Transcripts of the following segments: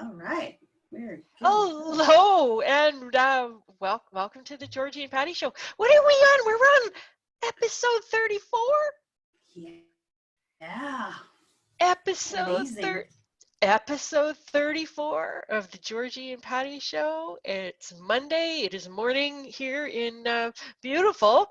All right. We're good to go. Hello, and welcome to the Georgie and Patty Show. What are we on? We're on episode 34? Yeah. Episode Amazing. episode 34 of the Georgie and Patty Show. It's Monday. It is morning here in beautiful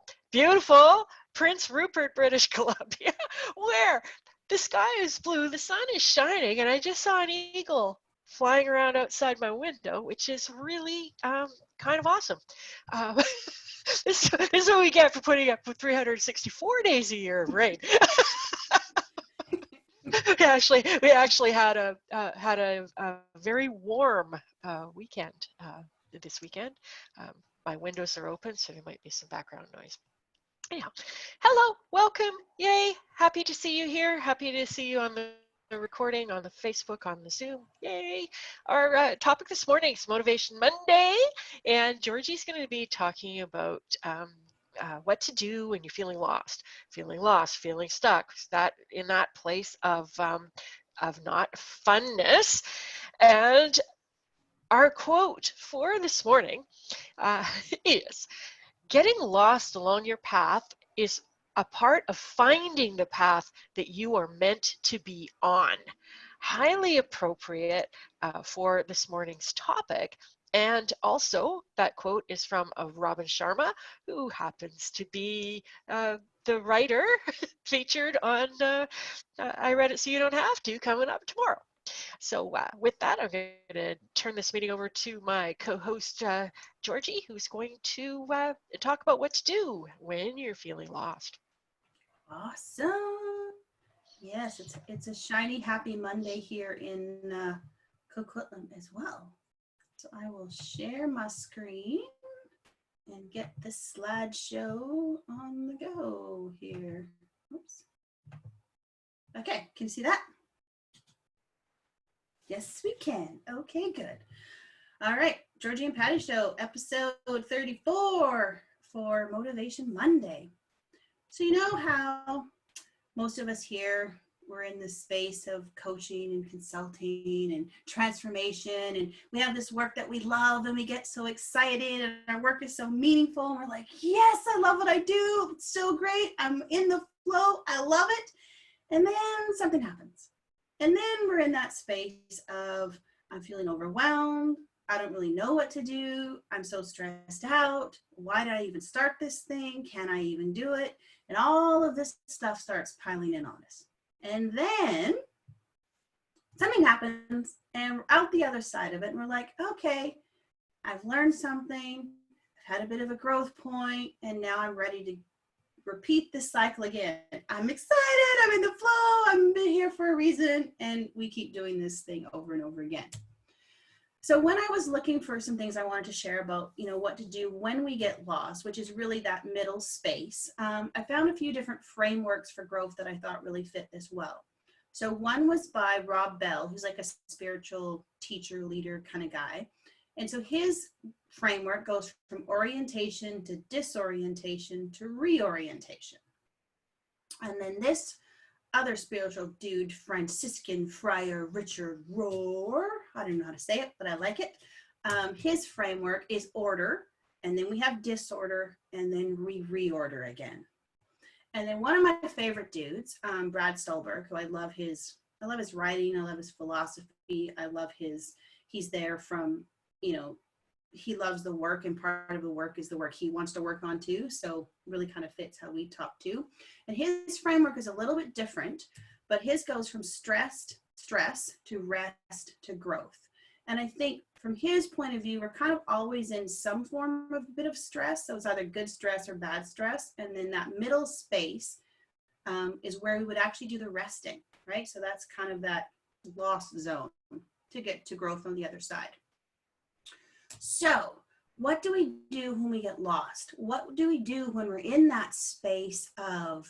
Prince Rupert, British Columbia, where the sky is blue, the sun is shining, and I just saw an eagle flying around outside my window, which is really kind of awesome. Um, this is what we get for putting up with 364 days a year of rain. we actually had a very warm weekend this weekend. Um, my windows are open, so there might be some background noise. Anyhow, hello, welcome, yay! Happy to see you here. Happy to see you on the recording, on the Facebook, on the Zoom. Yay! Our topic this morning is Motivation Monday, and Georgie's going to be talking about what to do when you're feeling lost, feeling stuck, that in that place of not funness. And our quote for this morning is, "Getting lost along your path is a part of finding the path that you are meant to be on." Highly appropriate for this morning's topic. And also, that quote is from Robin Sharma, who happens to be the writer featured on I Read It So You Don't Have To, coming up tomorrow. So with that, I'm going to turn this meeting over to my co-host, Georgie, who's going to talk about what to do when you're feeling lost. Awesome. Yes, it's a shiny, happy Monday here in Coquitlam as well. So I will share my screen and get this slideshow on the go here. Oops. Okay, can you see that? Yes, we can. Okay, good. All right, Georgie and Patty Show, episode 34 for Motivation Monday. So you know how most of us here, we're in this space of coaching and consulting and transformation, and we have this work that we love and we get so excited and our work is so meaningful and we're like, yes, I love what I do. It's so great. I'm in the flow. I love it. And then something happens. And then we're in that space of, I'm feeling overwhelmed. I don't really know what to do. I'm so stressed out. Why did I even start this thing? Can I even do it? And all of this stuff starts piling in on us. And then something happens and we're out the other side of it. And we're like, okay, I've learned something. I've had a bit of a growth point, and now I'm ready to repeat this cycle again. I'm excited. I'm in the flow. I'm here for a reason. And we keep doing this thing over and over again. So when I was looking for some things I wanted to share about, what to do when we get lost, which is really that middle space, I found a few different frameworks for growth that I thought really fit this well. So one was by Rob Bell, who's like a spiritual teacher, leader kind of guy. And so his framework goes from orientation to disorientation to reorientation. And then this other spiritual dude, Franciscan Friar Richard Rohr, I don't know how to say it, but I like it. His framework is order, and then we have disorder, and then we reorder again. And then one of my favorite dudes, Brad Stulberg, who I love his writing, I love his philosophy, I love he's there from, he loves the work, and part of the work is the work he wants to work on too. So really kind of fits how we talk too. And his framework is a little bit different, but his goes from stress to rest to growth. And I think from his point of view, we're kind of always in some form of a bit of stress. So it's either good stress or bad stress. And then that middle space is where we would actually do the resting, right? So that's kind of that lost zone to get to growth on the other side. So what do we do when we get lost? What do we do when we're in that space of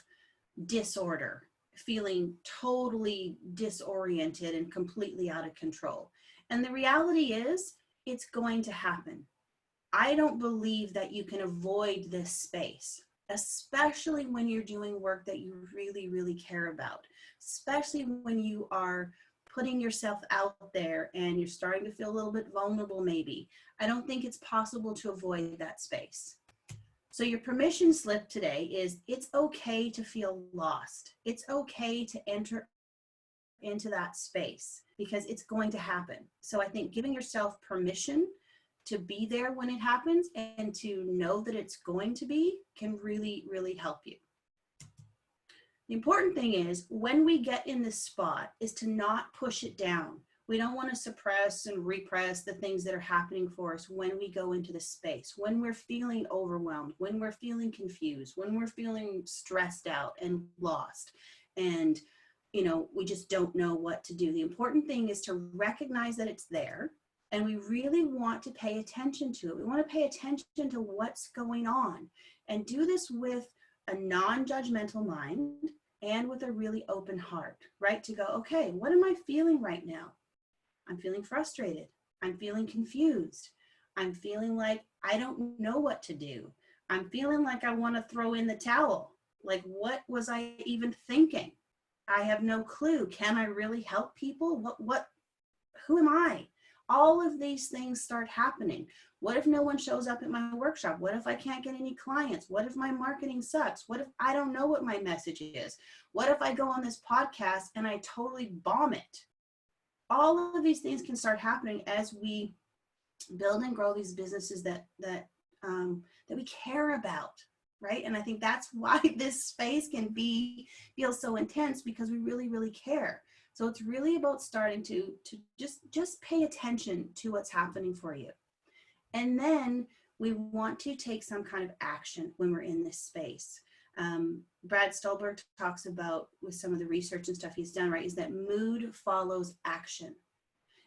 disorder, feeling totally disoriented and completely out of control? And the reality is, it's going to happen. I don't believe that you can avoid this space, especially when you're doing work that you really, really care about, especially when you are putting yourself out there and you're starting to feel a little bit vulnerable maybe, I don't think it's possible to avoid that space. So your permission slip today is it's okay to feel lost. It's okay to enter into that space because it's going to happen. So I think giving yourself permission to be there when it happens and to know that it's going to be can really, really help you. The important thing is when we get in this spot is to not push it down. We don't want to suppress and repress the things that are happening for us when we go into the space, when we're feeling overwhelmed, when we're feeling confused, when we're feeling stressed out and lost. And, you know, we just don't know what to do. The important thing is to recognize that it's there. And we really want to pay attention to it. We want to pay attention to what's going on and do this with a non-judgmental mind and with a really open heart, right? To go, okay, what am I feeling right now? I'm feeling frustrated. I'm feeling confused. I'm feeling like I don't know what to do. I'm feeling like I want to throw in the towel. Like, what was I even thinking? I have no clue. Can I really help people? Who am I? All of these things start happening. What if no one shows up at my workshop? What if I can't get any clients? What if my marketing sucks? What if I don't know what my message is? What if I go on this podcast and I totally bomb it? All of these things can start happening as we build and grow these businesses that we care about, right? And I think that's why this space can feel so intense, because we really, really care. So it's really about starting to just pay attention to what's happening for you. And then we want to take some kind of action when we're in this space. Brad Stulberg talks about, with some of the research and stuff he's done, right, is that mood follows action.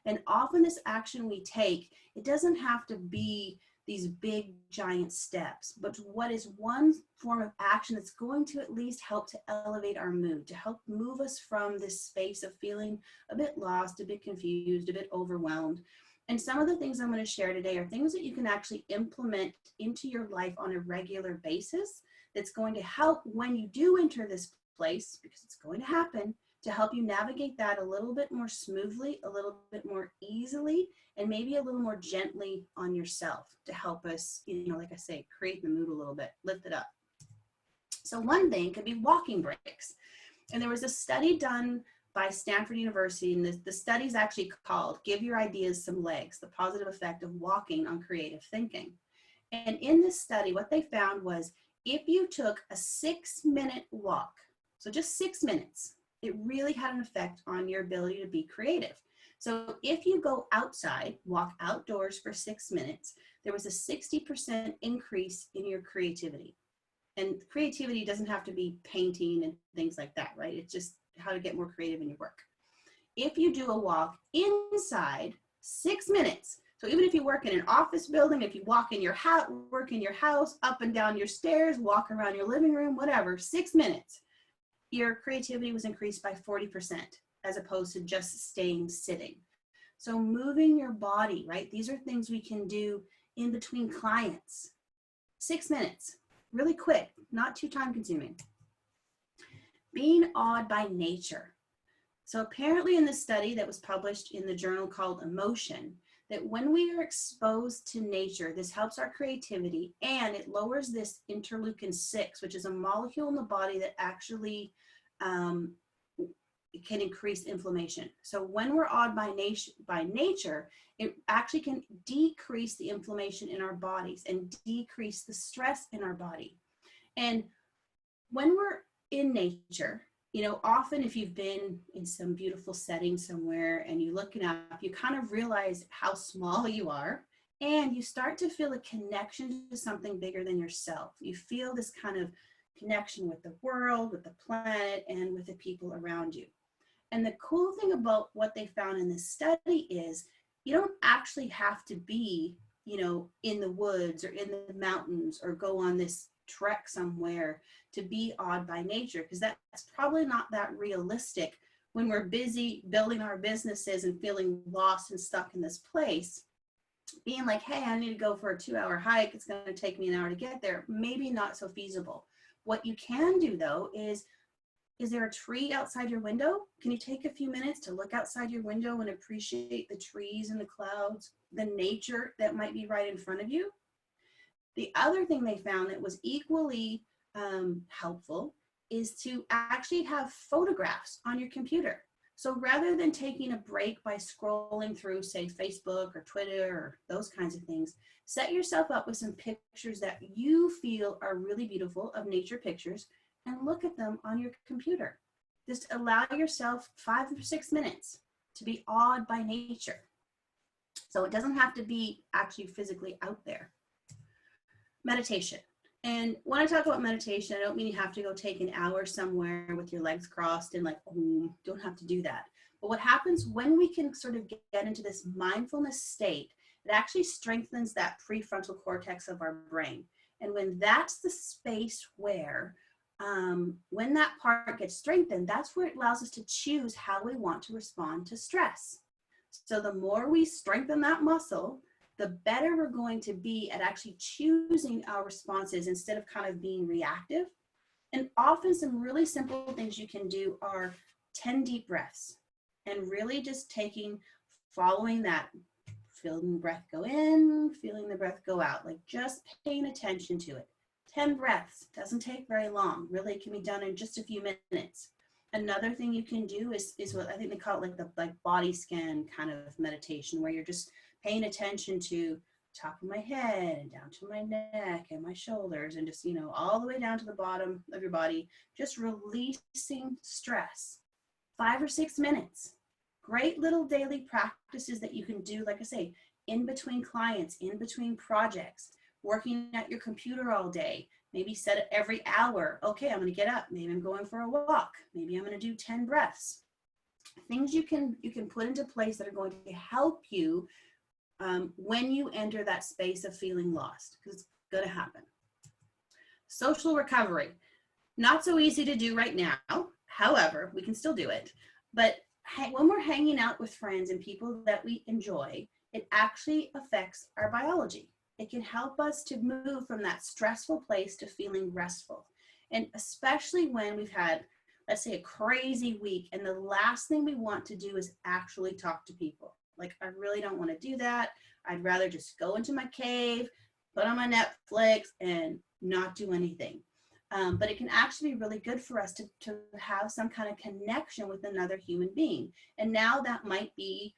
And often this action we take, it doesn't have to be these big giant steps, but what is one form of action that's going to at least help to elevate our mood, to help move us from this space of feeling a bit lost, a bit confused, a bit overwhelmed. And some of the things I'm going to share today are things that you can actually implement into your life on a regular basis that's going to help when you do enter this place, because it's going to happen, to help you navigate that a little bit more smoothly, a little bit more easily, and maybe a little more gently on yourself to help us, you know, like I say, create the mood a little bit, lift it up. So one thing could be walking breaks. And there was a study done by Stanford University, and the study is actually called Give Your Ideas Some Legs, the positive effect of walking on creative thinking. And in this study, what they found was if you took a 6-minute walk, so just 6 minutes, it really had an effect on your ability to be creative. So if you go outside, walk outdoors for 6 minutes, there was a 60% increase in your creativity. And creativity doesn't have to be painting and things like that, right? It's just how to get more creative in your work. If you do a walk inside, 6 minutes, so even if you work in an office building, if you walk in your house, work in your house, up and down your stairs, walk around your living room, whatever, 6 minutes, your creativity was increased by 40% as opposed to just staying sitting. So moving your body, right? These are things we can do in between clients. 6 minutes, really quick, not too time consuming. Being awed by nature. So apparently in the study that was published in the journal called Emotion, that when we are exposed to nature, this helps our creativity and it lowers this interleukin 6, which is a molecule in the body that actually can increase inflammation. So when we're awed by nature, it actually can decrease the inflammation in our bodies and decrease the stress in our body. And when we're in nature, you know, often if you've been in some beautiful setting somewhere and you're looking up, you kind of realize how small you are, and you start to feel a connection to something bigger than yourself. You feel this kind of connection with the world, with the planet, and with the people around you. And the cool thing about what they found in this study is you don't actually have to be, you know, in the woods or in the mountains or go on this trek somewhere to be awed by nature, because that's probably not that realistic when we're busy building our businesses and feeling lost and stuck in this place. Being like, hey, I need to go for a 2-hour hike, it's going to take me an hour to get there, maybe not so feasible. What you can do though is Is there a tree outside your window? Can you take a few minutes to look outside your window and appreciate the trees and the clouds, the nature that might be right in front of you? The other thing they found that was equally helpful is to actually have photographs on your computer. So rather than taking a break by scrolling through, say, Facebook or Twitter or those kinds of things, set yourself up with some pictures that you feel are really beautiful of nature pictures and look at them on your computer. Just allow yourself 5 or 6 minutes to be awed by nature. So it doesn't have to be actually physically out there. Meditation. And when I talk about meditation, I don't mean you have to go take an hour somewhere with your legs crossed and like, oh, don't have to do that. But what happens when we can sort of get into this mindfulness state, it actually strengthens that prefrontal cortex of our brain. And when that's the space where, when that part gets strengthened, that's where it allows us to choose how we want to respond to stress. So the more we strengthen that muscle, the better we're going to be at actually choosing our responses instead of kind of being reactive. And often some really simple things you can do are 10 deep breaths and really just following that, feeling the breath go in, feeling the breath go out, like just paying attention to it. 10 breaths, doesn't take very long, really can be done in just a few minutes. Another thing you can do is what I think they call it like the body scan kind of meditation, where you're just paying attention to top of my head and down to my neck and my shoulders and just, all the way down to the bottom of your body, just releasing stress. 5 or 6 minutes. Great little daily practices that you can do, like I say, in between clients, in between projects, working at your computer all day. Maybe set it every hour. Okay, I'm going to get up. Maybe I'm going for a walk. Maybe I'm going to do 10 breaths. Things you can put into place that are going to help you when you enter that space of feeling lost, because it's going to happen. Social recovery. Not so easy to do right now. However, we can still do it. But when we're hanging out with friends and people that we enjoy, it actually affects our biology. It can help us to move from that stressful place to feeling restful. And especially when we've had, let's say, a crazy week, and the last thing we want to do is actually talk to people. Like, I really don't want to do that. I'd rather just go into my cave, put on my Netflix, and not do anything. But it can actually be really good for us to have some kind of connection with another human being. And now that might be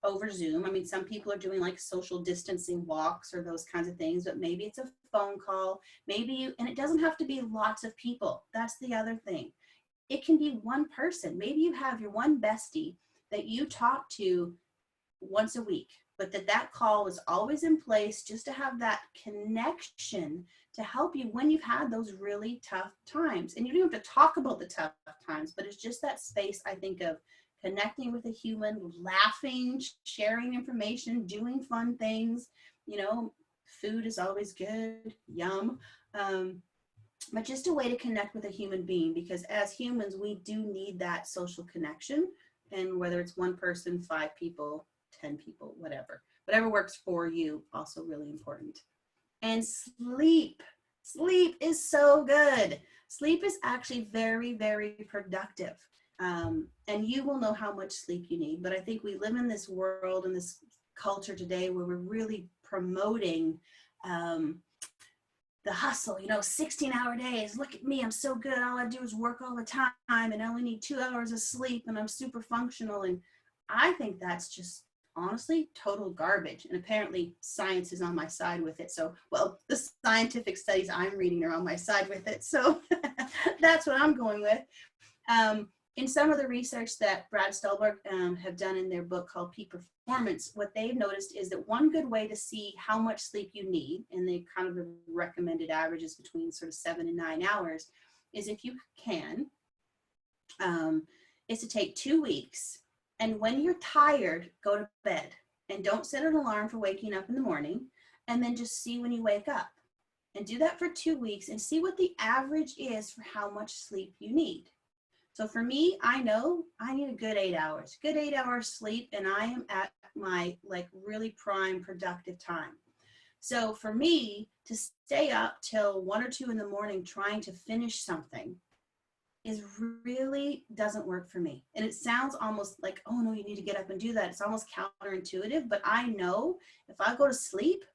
over Zoom. I mean, some people are doing like social distancing walks or those kinds of things, but maybe it's a phone call, and it doesn't have to be lots of people. That's the other thing. It can be one person. Maybe you have your one bestie that you talk to once a week, but that call is always in place just to have that connection to help you when you've had those really tough times. And you don't have to talk about the tough times, but it's just that space, I think, of connecting with a human, laughing, sharing information, doing fun things. Food is always good, yum. But just a way to connect with a human being, because as humans, we do need that social connection. And whether it's one person, 5 people, 10 people, whatever works for you, also really important. And sleep is so good. Sleep is actually very, very productive. And you will know how much sleep you need. But I think we live in this world and this culture today where we're really promoting the hustle, 16-hour days. Look at me, I'm so good. All I do is work all the time and I only need 2 hours of sleep and I'm super functional. And I think that's just honestly total garbage. And apparently science is on my side with it. So, well, the scientific studies I'm reading are on my side with it. So that's what I'm going with. In some of the research that Brad Stulberg have done in their book called Peak Performance, what they've noticed is that one good way to see how much sleep you need, and they kind of recommended averages between sort of 7 and 9 hours, is if you can, is to take 2 weeks, and when you're tired, go to bed. And don't set an alarm for waking up in the morning, and then just see when you wake up. And do that for 2 weeks and see what the average is for how much sleep you need. So for me, I know I need a good 8 hours, good 8 hours sleep, and I am at my really prime productive time. So for me to stay up till 1 or 2 in the morning trying to finish something is really doesn't work for me. And it sounds almost like, oh no, you need to get up and do that. It's almost counterintuitive, but I know if I go to sleep,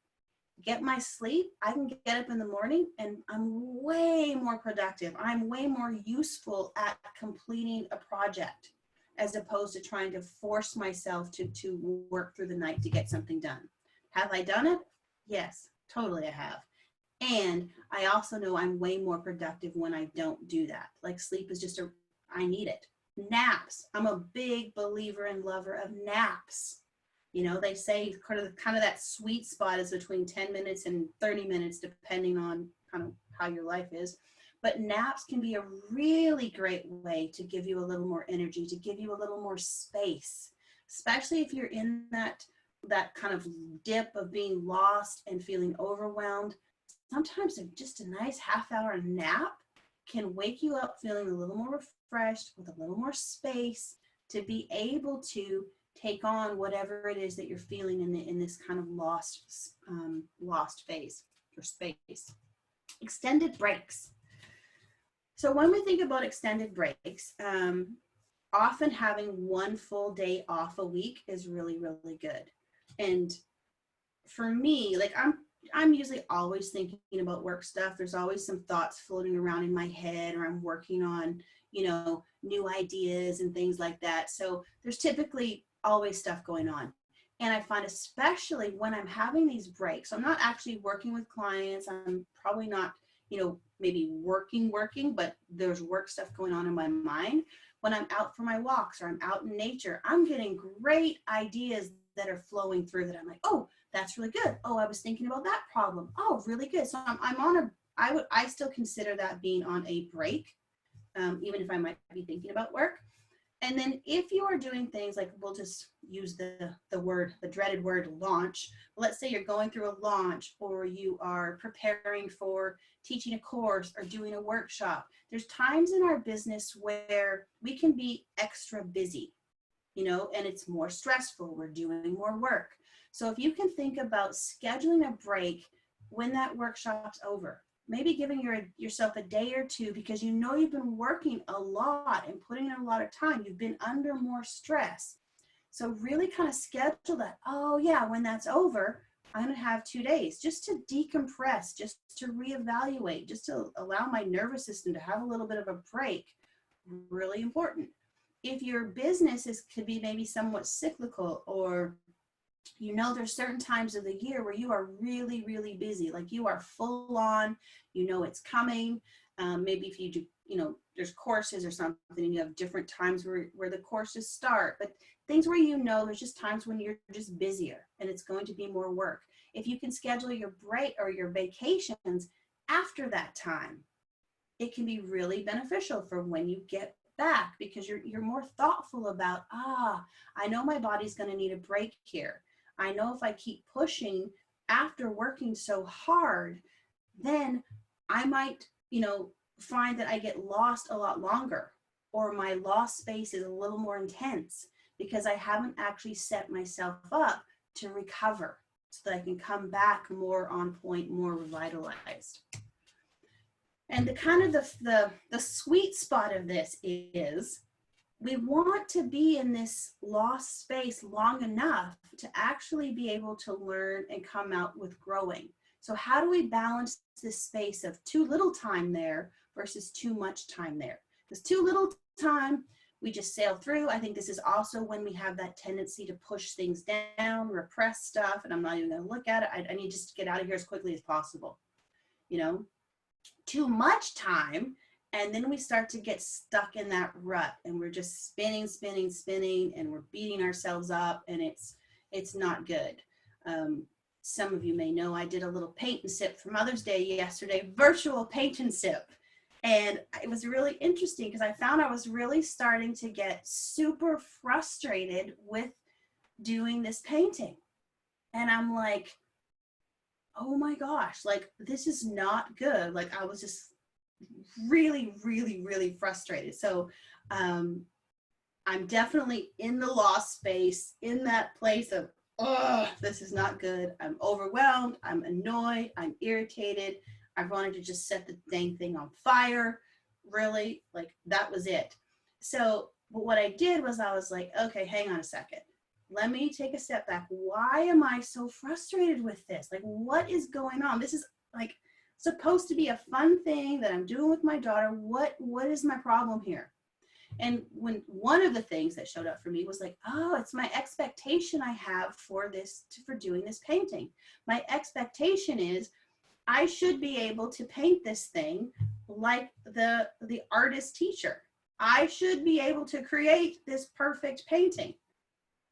get my sleep, I can get up in the morning and I'm way more productive. I'm way more useful at completing a project as opposed to trying to force myself to work through the night to get something done. Have I done it? Yes, totally I have. And I also know I'm way more productive when I don't do that. Like sleep is just I need it. Naps. I'm a big believer and lover of naps. You know, they say kind of that sweet spot is between 10 minutes and 30 minutes, depending on kind of how your life is. But naps can be a really great way to give you a little more energy, to give you a little more space, especially if you're in that kind of dip of being lost and feeling overwhelmed. Sometimes just a nice half-hour nap can wake you up feeling a little more refreshed with a little more space to be able to take on whatever it is that you're feeling in this kind of lost phase or space. Extended breaks. So when we think about extended breaks, often having one full day off a week is really, really good. And for me, like I'm usually always thinking about work stuff. There's always some thoughts floating around in my head, or I'm working on, you know, new ideas and things like that. So there's typically always stuff going on. And I find especially when I'm having these breaks, I'm not actually working with clients. I'm probably not, you know, maybe working, but there's work stuff going on in my mind. When I'm out for my walks or I'm out in nature, I'm getting great ideas that are flowing through that I'm like, oh, that's really good. Oh, I was thinking about that problem. Oh, really good. So I'm on I still consider that being on a break, even if I might be thinking about work. And then if you are doing things like, we'll just use the dreaded word launch. Let's say you're going through a launch, or you are preparing for teaching a course or doing a workshop. There's times in our business where we can be extra busy, you know, and it's more stressful. We're doing more work. So if you can think about scheduling a break when that workshop's over, maybe giving yourself a day or two, because you know you've been working a lot and putting in a lot of time. You've been under more stress. So really kind of schedule that. Oh yeah, when that's over, I'm going to have 2 days just to decompress, just to reevaluate, just to allow my nervous system to have a little bit of a break. Really important. If your business could be maybe somewhat cyclical, or you know, there's certain times of the year where you are really, really busy, like you are full on, you know, it's coming. Maybe if you do, you know, there's courses or something and you have different times where the courses start, but things where, you know, there's just times when you're just busier and it's going to be more work. If you can schedule your break or your vacations after that time, it can be really beneficial for when you get back, because you're more thoughtful about, I know my body's going to need a break here. I know if I keep pushing after working so hard, then I might, you know, find that I get lost a lot longer, or my lost space is a little more intense because I haven't actually set myself up to recover so that I can come back more on point, more revitalized. And the kind of the sweet spot of this is we want to be in this lost space long enough to actually be able to learn and come out with growing. So how do we balance this space of too little time there versus too much time there? Because too little time, we just sail through. I think this is also when we have that tendency to push things down, repress stuff, and I'm not even going to look at it. I need just to get out of here as quickly as possible. You know, too much time, and then we start to get stuck in that rut, and we're just spinning, and we're beating ourselves up, and it's not good. Some of you may know I did a little paint and sip for Mother's Day yesterday, virtual paint and sip. And it was really interesting because I found I was really starting to get super frustrated with doing this painting. And I'm like, oh my gosh, like this is not good. Like I was just really, really, really frustrated. So I'm definitely in the lost space, in that place of, oh, this is not good. I'm overwhelmed. I'm annoyed. I'm irritated. I wanted to just set the dang thing on fire. really? Like, that was it. So, but what I did was I was like, okay, hang on a second. Let me take a step back. Why am I so frustrated with this? Like, what is going on? This is like supposed to be a fun thing that I'm doing with my daughter. What is my problem here? And when one of the things that showed up for me was like, oh, it's my expectation I have for this, for doing this painting. My expectation is I should be able to paint this thing like the artist teacher. I should be able to create this perfect painting,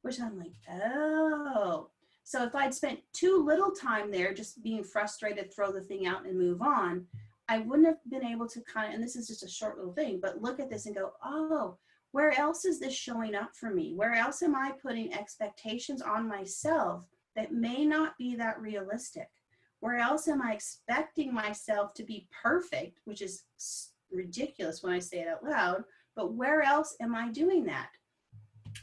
which I'm like, oh. So if I'd spent too little time there just being frustrated, throw the thing out and move on, I wouldn't have been able to kind of, and this is just a short little thing, but look at this and go, oh, where else is this showing up for me? Where else am I putting expectations on myself that may not be that realistic? Where else am I expecting myself to be perfect, which is ridiculous when I say it out loud, but where else am I doing that?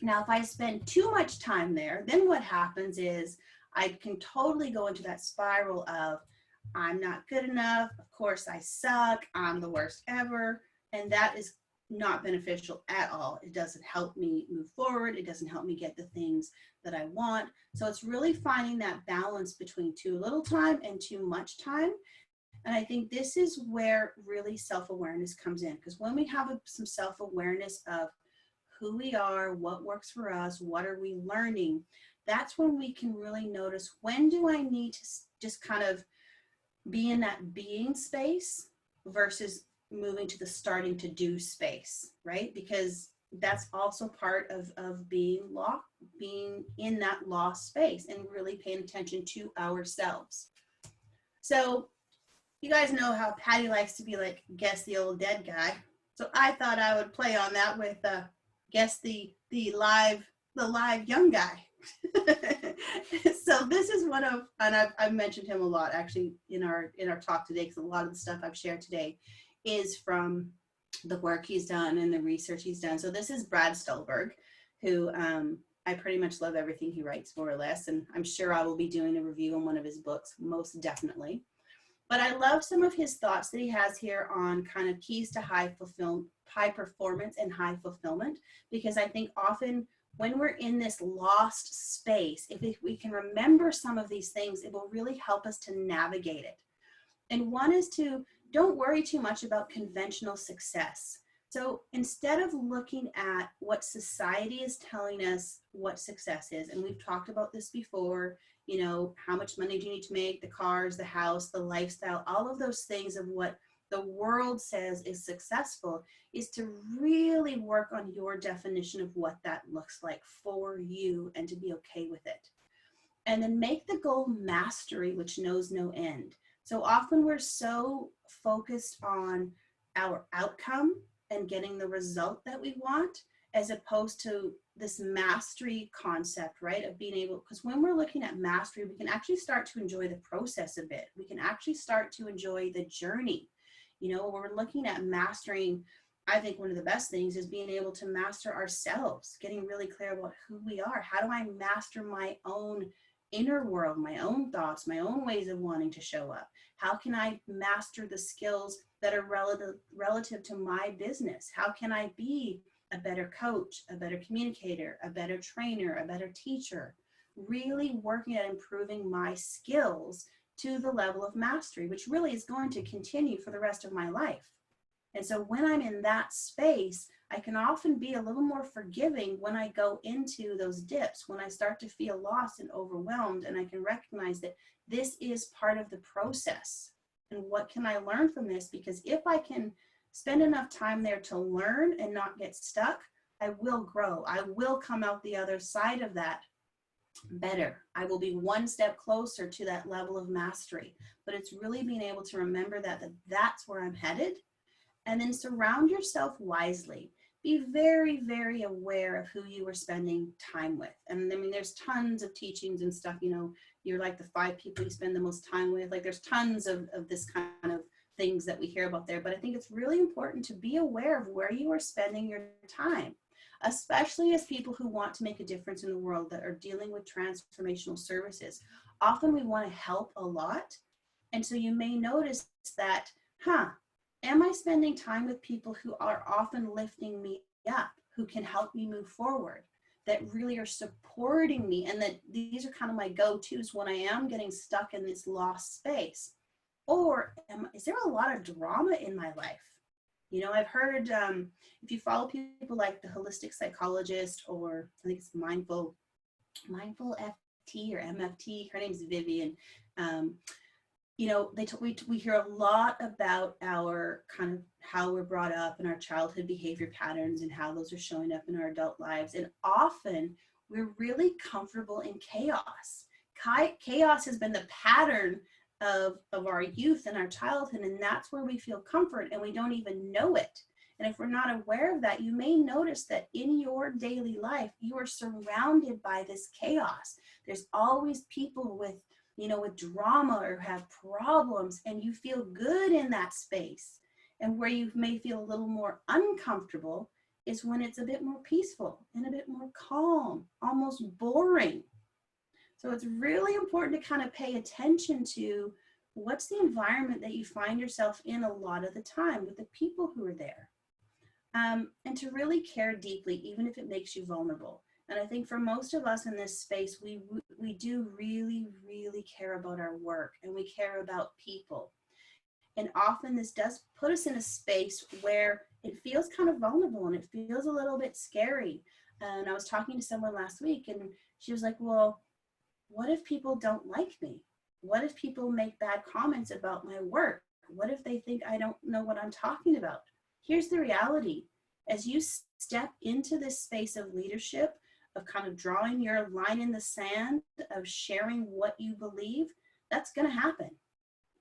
Now, if I spend too much time there, then what happens is I can totally go into that spiral of, I'm not good enough, of course I suck, I'm the worst ever, and that is not beneficial at all. It doesn't help me move forward. It doesn't help me get the things that I want. So it's really finding that balance between too little time and too much time. And I think this is where really self-awareness comes in, because when we have some self-awareness of who we are, what works for us, what are we learning, that's when we can really notice, when do I need to just kind of be in that being space versus moving to the starting to do space, right? Because that's also part of being in that lost space and really paying attention to ourselves. So you guys know how Patty likes to be like, guess the old dead guy. So I thought I would play on that with guess the live young guy. So this is one of, and I've mentioned him a lot actually in our talk today, because a lot of the stuff I've shared today is from the work he's done and the research he's done. So this is Brad Stulberg, who I pretty much love everything he writes, more or less, and I'm sure I will be doing a review on one of his books, most definitely. But I love some of his thoughts that he has here on kind of keys to high performance and high fulfillment, because I think often when we're in this lost space, if we can remember some of these things, it will really help us to navigate it. And one is to don't worry too much about conventional success. So instead of looking at what society is telling us what success is, and we've talked about this before, you know, how much money do you need to make, the cars, the house, the lifestyle, all of those things of what the world says is successful, is to really work on your definition of what that looks like for you and to be okay with it. And then make the goal mastery, which knows no end. So often we're so focused on our outcome and getting the result that we want, as opposed to this mastery concept, right? Of being able, because when we're looking at mastery, we can actually start to enjoy the process a bit. We can actually start to enjoy the journey. You know, when we're looking at mastering, I think one of the best things is being able to master ourselves, getting really clear about who we are. How do I master my own inner world, my own thoughts, my own ways of wanting to show up? How can I master the skills that are relative to my business? How can I be a better coach, a better communicator, a better trainer, a better teacher? Really working at improving my skills to the level of mastery, which really is going to continue for the rest of my life. And so when I'm in that space, I can often be a little more forgiving when I go into those dips, when I start to feel lost and overwhelmed, and I can recognize that this is part of the process. And what can I learn from this? Because if I can spend enough time there to learn and not get stuck, I will grow. I will come out the other side of that better. I will be one step closer to that level of mastery. But it's really being able to remember that that's where I'm headed. And then surround yourself wisely. Be very, very aware of who you are spending time with. And I mean, there's tons of teachings and stuff, you know, you're like the 5 people you spend the most time with. Like there's tons of this kind of things that we hear about there. But I think it's really important to be aware of where you are spending your time, especially as people who want to make a difference in the world, that are dealing with transformational services. Often we want to help a lot. And so you may notice that, Am I spending time with people who are often lifting me up, who can help me move forward, that really are supporting me, and that these are kind of my go-tos when I am getting stuck in this lost space? Or is there a lot of drama in my life? You know, I've heard, if you follow people like the holistic psychologist, or I think it's mindful FT or MFT, her name's Vivian. You know, we hear a lot about our kind of how we're brought up and our childhood behavior patterns and how those are showing up in our adult lives. And often we're really comfortable in chaos. Chaos has been the pattern of our youth and our childhood, and that's where we feel comfort, and we don't even know it. And if we're not aware of that, you may notice that in your daily life, you are surrounded by this chaos. There's always people with, you know, with drama or have problems, and you feel good in that space. And where you may feel a little more uncomfortable is when it's a bit more peaceful and a bit more calm, almost boring. So it's really important to kind of pay attention to what's the environment that you find yourself in a lot of the time with the people who are there. And to really care deeply, even if it makes you vulnerable. And I think for most of us in this space, we do really, really care about our work, and we care about people. And often this does put us in a space where it feels kind of vulnerable and it feels a little bit scary. And I was talking to someone last week, and she was like, well, what if people don't like me? What if people make bad comments about my work? What if they think I don't know what I'm talking about? Here's the reality. As you step into this space of leadership, of kind of drawing your line in the sand, of sharing what you believe, that's going to happen.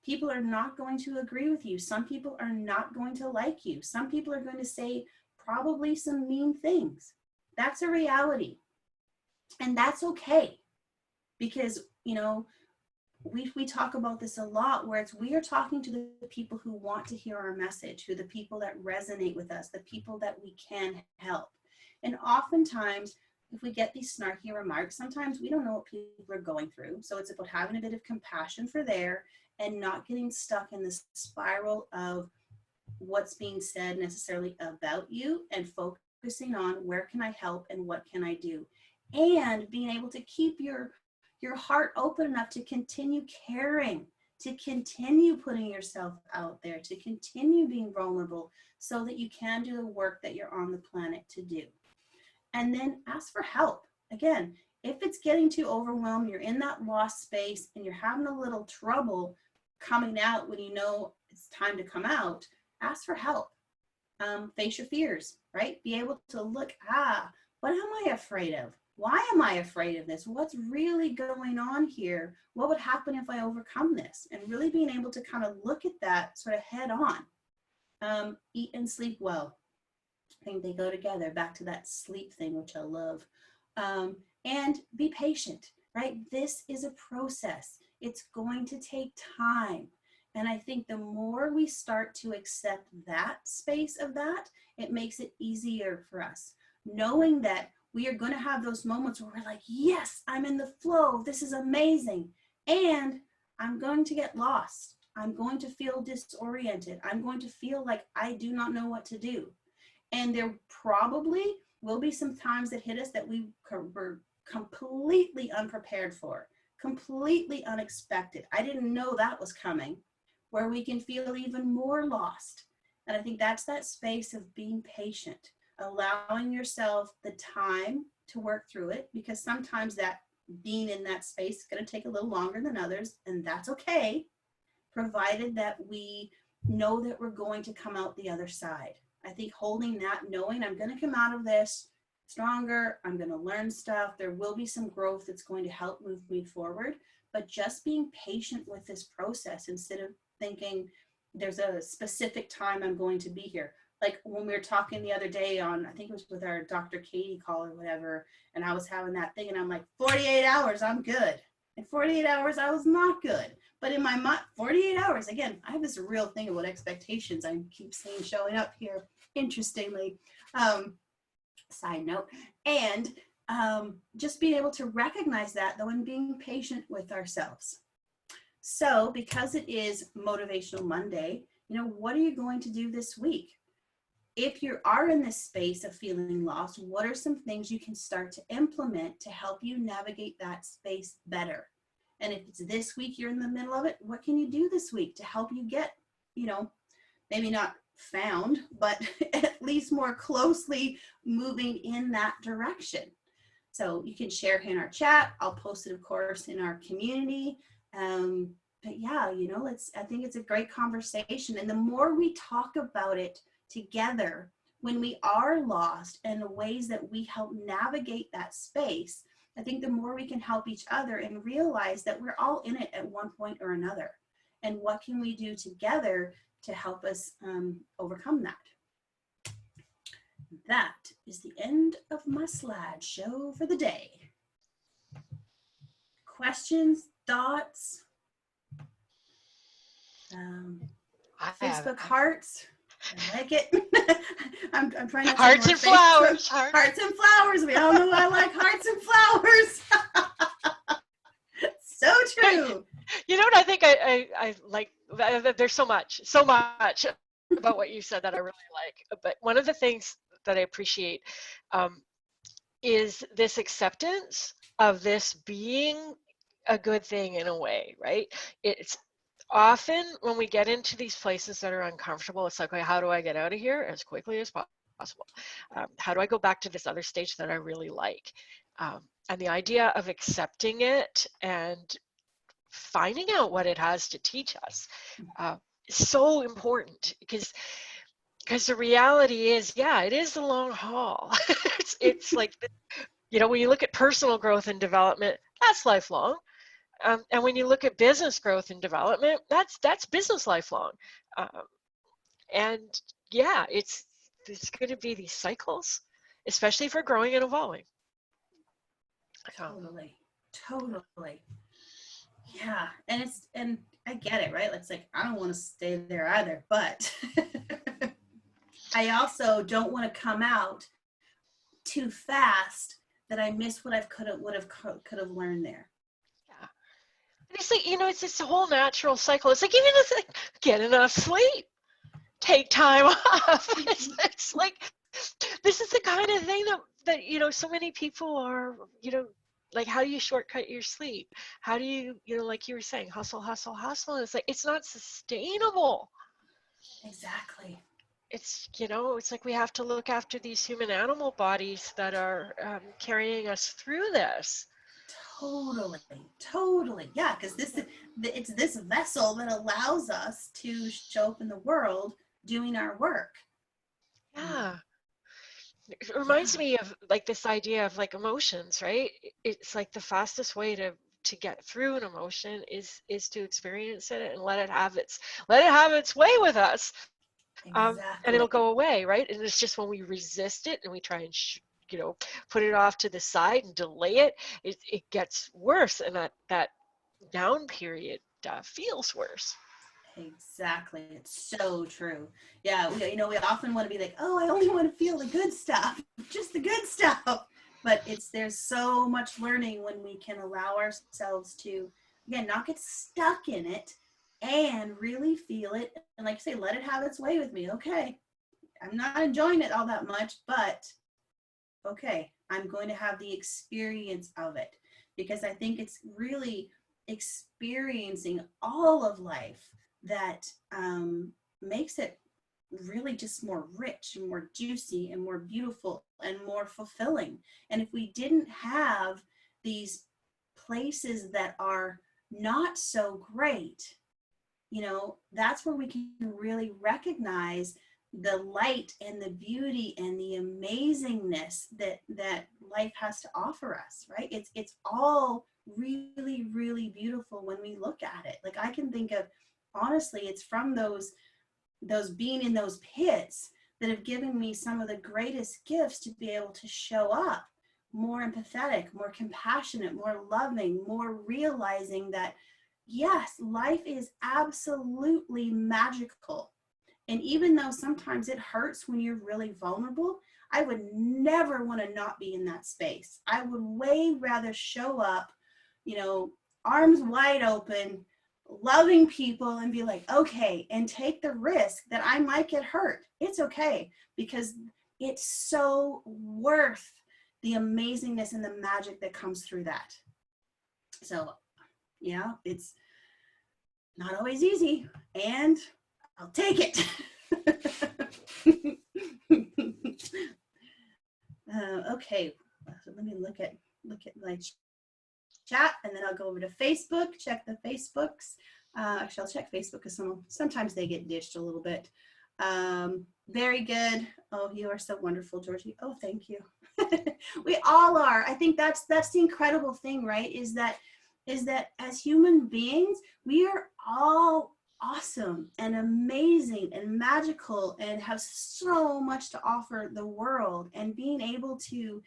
People are not going to agree with you. Some people are not going to like you. Some people are going to say probably some mean things. That's a reality. And that's okay. Because, you know, we talk about this a lot, where we are talking to the people who want to hear our message, who the people that resonate with us, the people that we can help. And oftentimes, if we get these snarky remarks, sometimes we don't know what people are going through. So it's about having a bit of compassion for there and not getting stuck in this spiral of what's being said necessarily about you, and focusing on where can I help and what can I do, and being able to keep your heart open enough to continue caring, to continue putting yourself out there, to continue being vulnerable, so that you can do the work that you're on the planet to do. And then ask for help. Again, if it's getting too overwhelmed, you're in that lost space and you're having a little trouble coming out when you know it's time to come out, ask for help. Face your fears, right? Be able to look, what am I afraid of? Why am I afraid of this? What's really going on here? What would happen if I overcome this? And really being able to kind of look at that sort of head on. Eat and sleep well. I think they go together, back to that sleep thing, which I love. And be patient, right? This is a process. It's going to take time. And I think the more we start to accept that space of that, it makes it easier for us. Knowing that we are going to have those moments where we're like, yes, I'm in the flow. This is amazing. And I'm going to get lost. I'm going to feel disoriented. I'm going to feel like I do not know what to do. And there probably will be some times that hit us that we were completely unprepared for, completely unexpected. I didn't know that was coming, where we can feel even more lost. And I think that's that space of being patient, allowing yourself the time to work through it, because sometimes that being in that space is going to take a little longer than others, and that's okay, provided that we know that we're going to come out the other side. I think holding that, knowing I'm going to come out of this stronger, I'm going to learn stuff, there will be some growth that's going to help move me forward, but just being patient with this process instead of thinking there's a specific time I'm going to be here. Like when we were talking the other day on, I think it was with our Dr. Katie call or whatever, and I was having that thing and I'm like, 48 hours, I'm good. In 48 hours, I was not good. But in my mind, 48 hours, again, I have this real thing about expectations. I keep seeing showing up here, interestingly, side note. And just being able to recognize that, though, and being patient with ourselves. So because it is Motivational Monday, what are you going to do this week? If you are in this space of feeling lost, what are some things you can start to implement to help you navigate that space better? And if it's this week you're in the middle of it, what can you do this week to help you get, maybe not found, but at least more closely moving in that direction? So you can share in our chat. I'll post it, of course, in our community. But yeah, I think it's a great conversation. And the more we talk about it together, when we are lost, and the ways that we help navigate that space, I think the more we can help each other and realize that we're all in it at one point or another. And what can we do together to help us overcome that? That is the end of my slideshow for the day. Questions, thoughts, Facebook hearts. I like it. I'm trying not to hearts and flowers. Hearts and flowers. We all know I like hearts and flowers. So true. You know what I think I like? There's so much about what you said that I really like. But one of the things that I appreciate is this acceptance of this being a good thing in a way, right? It's often when we get into these places that are uncomfortable, it's like, okay, how do I get out of here as quickly as possible? How do I go back to this other stage that I really like? And the idea of accepting it and finding out what it has to teach us is so important, because the reality is, yeah, it is the long haul. it's like, when you look at personal growth and development, that's lifelong. And when you look at business growth and development, that's business lifelong. And yeah, it's going to be these cycles, especially for growing and evolving. Totally. Yeah, and I get it, right? It's like, I don't want to stay there either, but I also don't want to come out too fast that I miss what I could have learned there. Yeah, and it's like, it's this whole natural cycle. It's like, even if it's like, get enough sleep, take time off. It's like, this is the kind of thing that so many people are, like, how do you shortcut your sleep? How do you, like you were saying, hustle. It's like, it's not sustainable. Exactly. It's, it's like we have to look after these human animal bodies that are carrying us through this. Totally. Yeah, because it's this vessel that allows us to show up in the world doing our work. Yeah. It reminds me of like this idea of like emotions, right? It's like the fastest way to get through an emotion is to experience it and let it have its way with us. Exactly. And it'll go away, right? And it's just when we resist it and we try and put it off to the side and delay it gets worse, and that down period feels worse. Exactly. It's so true. Yeah, we often want to be like, oh, I only want to feel the good stuff, just the good stuff. But there's so much learning when we can allow ourselves to, again, not get stuck in it and really feel it. And like I say, let it have its way with me. Okay, I'm not enjoying it all that much, but okay, I'm going to have the experience of it, because I think it's really experiencing all of life that makes it really just more rich and more juicy and more beautiful and more fulfilling. And if we didn't have these places that are not so great, that's where we can really recognize the light and the beauty and the amazingness that life has to offer us, right? It's all really, really beautiful when we look at it. Like, I can think of, honestly, it's from those being in those pits that have given me some of the greatest gifts to be able to show up more empathetic, more compassionate, more loving, more realizing that, yes, life is absolutely magical. And even though sometimes it hurts when you're really vulnerable, I would never want to not be in that space. I would way rather show up, arms wide open, loving people and be like, okay, and take the risk that I might get hurt. It's okay, because it's so worth the amazingness and the magic that comes through that. So, yeah, it's not always easy, and I'll take it. Okay, so let me look at my chat, and then I'll go over to Facebook, check the Facebooks. Actually, I'll check Facebook because sometimes they get ditched a little bit. Very good. Oh, you are so wonderful, Georgie. Oh, thank you. We all are. I think that's the incredible thing, right? Is that as human beings, we are all awesome and amazing and magical and have so much to offer the world, and being able to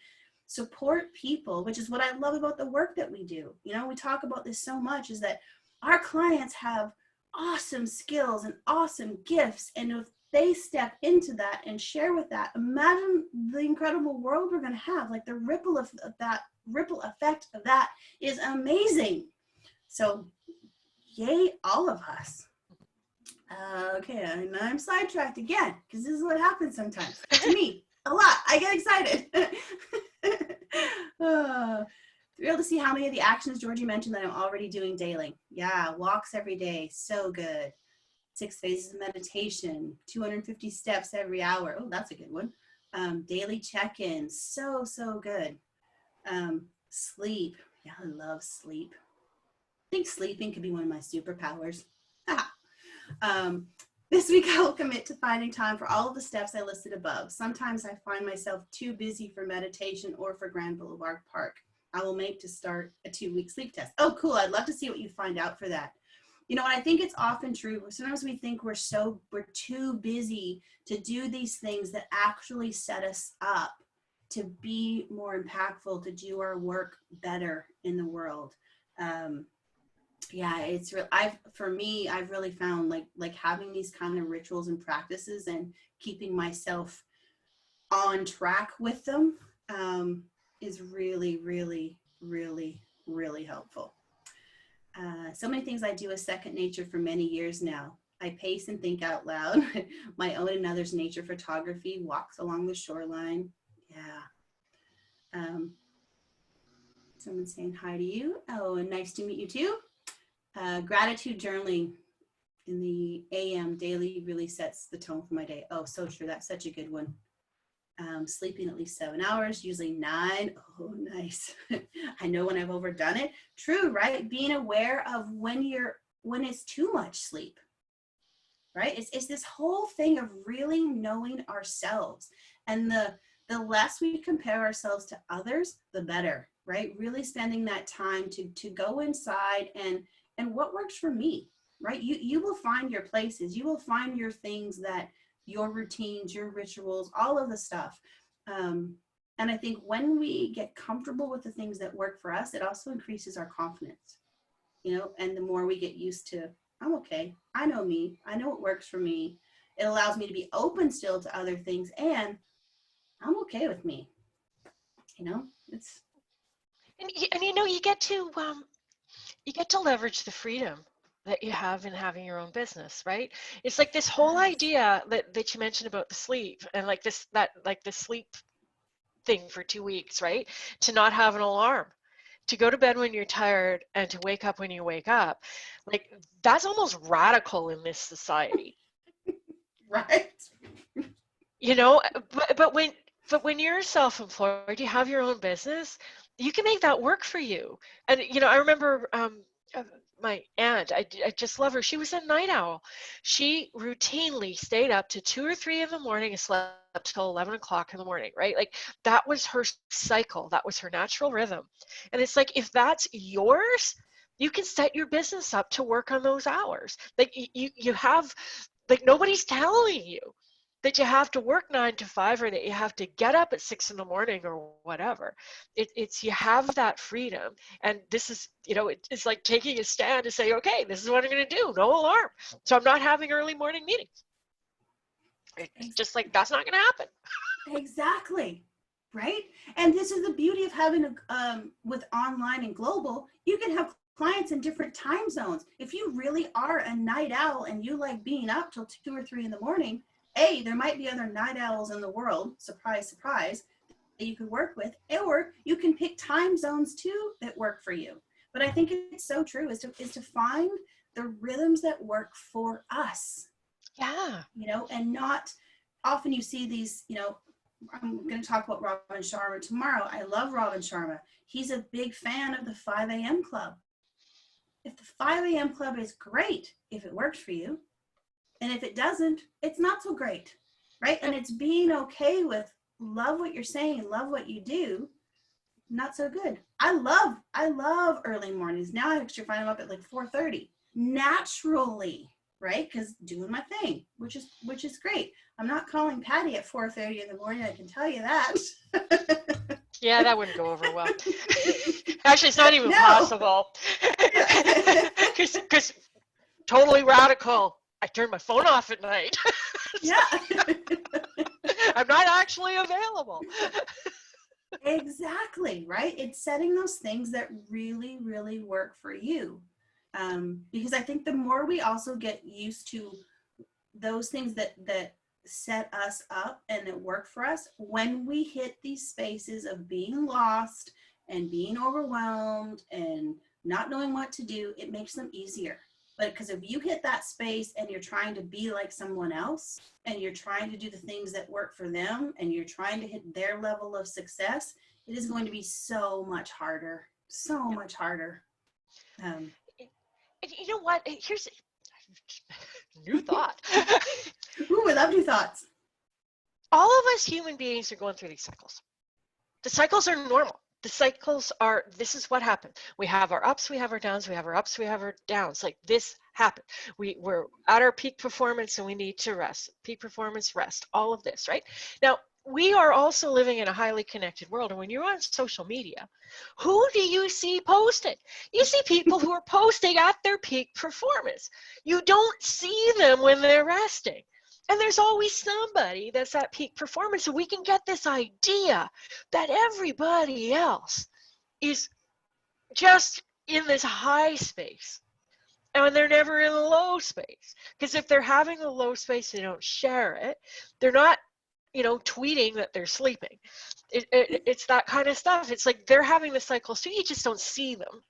support people, which is what I love about the work that we do. You know, we talk about this so much, is that our clients have awesome skills and awesome gifts, and if they step into that and share with that, imagine the incredible world we're going to have. Like the ripple effect of that is amazing. So yay, all of us. Okay, and I'm sidetracked again, because this is what happens sometimes to me a lot. I get excited. Thrilled to see how many of the actions Georgie mentioned that I'm already doing daily. Yeah, walks every day, so good. 6 phases of meditation, 250 steps every hour. Oh, that's a good one. Daily check-ins, so good. Sleep. Yeah, I love sleep. I think sleeping could be one of my superpowers. This week I will commit to finding time for all of the steps I listed above. Sometimes I find myself too busy for meditation or for Grand Boulevard Park. I will make to start a 2-week sleep test. Oh, cool. I'd love to see what you find out for that. You know, and I think it's often true. Sometimes we think we're too busy to do these things that actually set us up to be more impactful, to do our work better in the world. Yeah, it's real. For me, I've really found like having these kind of rituals and practices and keeping myself on track with them is really, really, really, really helpful. So many things I do as second nature for many years now. I pace and think out loud. My own and others' nature photography, walks along the shoreline. Yeah. Someone's saying hi to you. Oh, and nice to meet you too. Gratitude journaling in the AM daily really sets the tone for my day. Oh, so true. That's such a good one. Sleeping at least 7 hours, usually 9. Oh, nice. I know when I've overdone it. True, right? Being aware of when it's too much sleep, right? It's this whole thing of really knowing ourselves, and the less we compare ourselves to others, the better, right? Really spending that time to go inside and what works for me, right? You will find your places, you will find your things, that your routines, your rituals, all of the stuff. And I think when we get comfortable with the things that work for us, it also increases our confidence, you know, and the more we get used to, I'm okay, I know me, I know what works for me. It allows me to be open still to other things, and I'm okay with me, you know, it's. And you know, you get to leverage the freedom that you have in having your own business, right? It's like this whole idea that you mentioned about the sleep, and like the sleep thing for 2 weeks, right? To not have an alarm, to go to bed when you're tired and to wake up when you wake up. Like that's almost radical in this society. Right. You know, but when you're self-employed, you have your own business, you can make that work for you. And you know, I remember my aunt, I just love her. She was a night owl. She routinely stayed up to 2 or 3 in the morning and slept till 11 o'clock in the morning, right? Like that was her cycle. That was her natural rhythm. And it's like, if that's yours, you can set your business up to work on those hours. Like you have, like nobody's telling you that you have to work 9 to 5 or that you have to get up at 6 in the morning or whatever. It's you have that freedom, and this is, you know, it's like taking a stand to say, okay, this is what I'm going to do. No alarm, so I'm not having early morning meetings. It's just like that's not going to happen. Exactly. Right. And this is the beauty of having with online and global, you can have clients in different time zones. If you really are a night owl and you like being up till 2 or 3 in the morning, there might be other night owls in the world, surprise, surprise, that you could work with, or you can pick time zones too that work for you. But I think it's so true is to find the rhythms that work for us. Yeah. And not often you see these, I'm going to talk about Robin Sharma tomorrow. I love Robin Sharma. He's a big fan of the 5 a.m. club. If the 5 a.m. club is great, if it works for you, and if it doesn't, it's not so great, right? And it's being okay with love what you're saying, love what you do, not so good. I love early mornings. Now I actually find them up at like 4:30 naturally, right? Because doing my thing, which is great. I'm not calling Patty at 4:30 in the morning. I can tell you that. Yeah, that wouldn't go over well. Actually, it's not even No. possible. Because totally radical. I turn my phone off at night. Yeah. I'm not actually available. Exactly, right? It's setting those things that really, really work for you. Because I think the more we also get used to those things that set us up and that work for us, when we hit these spaces of being lost and being overwhelmed and not knowing what to do, it makes them easier. But because if you hit that space and you're trying to be like someone else and you're trying to do the things that work for them and you're trying to hit their level of success, it is going to be so much harder, much harder. And you know what? Here's a new thought. Ooh, I love new thoughts. All of us human beings are going through these cycles. The cycles are normal. The cycles are, this is what happens. We have our ups, we have our downs, we have our ups, we have our downs. Like this happened. We're at our peak performance and we need to rest. Peak performance, rest, all of this, right? Now, we are also living in a highly connected world. And when you're on social media, who do you see posting? You see people who are posting at their peak performance. You don't see them when they're resting. And there's always somebody that's at peak performance. So we can get this idea that everybody else is just in this high space and they're never in a low space. Because if they're having a low space, they don't share it. They're not, tweeting that they're sleeping. It's that kind of stuff. It's like they're having the cycles too. You just don't see them.